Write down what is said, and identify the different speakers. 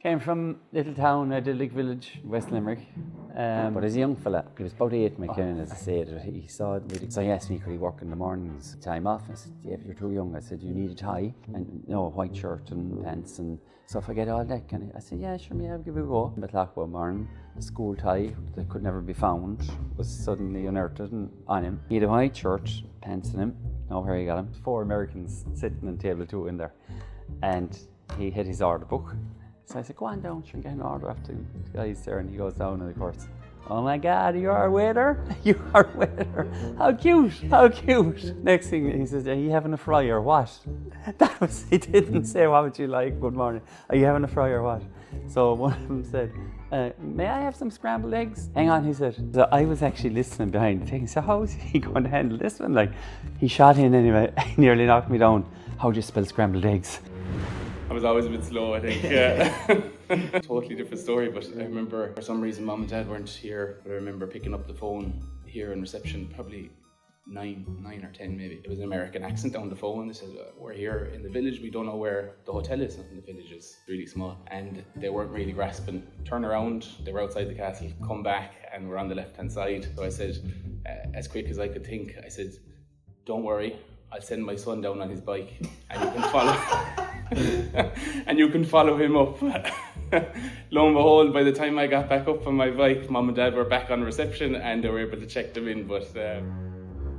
Speaker 1: Came from little town, Idyllic village, West Limerick. But as a young fella, he was about 8 McKinnon, as I said. He saw it. So he asked me, could he work in the mornings, time off? I said, yeah, you're too young. I said, you need a tie and a white shirt and pants. And so if I get all that, can I said, yeah, sure, I'll give it a go. But like one morning, the school tie that could never be found was suddenly unearthed on him. He had a white shirt, pants on him. Know where he got him. 4 Americans sitting on table 2 in there. And he had his order book. So I said, go on down, and get an order after the guys there. And he goes down, and of course, oh my God, you are a waiter? You are a waiter. How cute, how cute. Next thing he says, are you having a fry or what? That was, he didn't say, what would you like, good morning. Are you having a fry or what? So one of them said, may I have some scrambled eggs? Hang on, he said. So I was actually listening behind the thing. So how is he going to handle this one? Like, he shot in anyway, he nearly knocked me down. How do you spell scrambled eggs?
Speaker 2: I was always a bit slow, I think. Yeah. Totally different story, but I remember for some reason Mum and Dad weren't here, but I remember picking up the phone here in reception, probably 9 or 10 maybe. It was an American accent on the phone. They said, we're here in the village, we don't know where the hotel is. And the village is really small. And they weren't really grasping. Turn around, they were outside the castle, come back, and we're on the left-hand side. So I said, as quick as I could think, I said, don't worry, I'll send my son down on his bike and you can follow and you can follow him up. Lo and behold, by the time I got back up on my bike, Mum and Dad were back on reception and they were able to check them in, but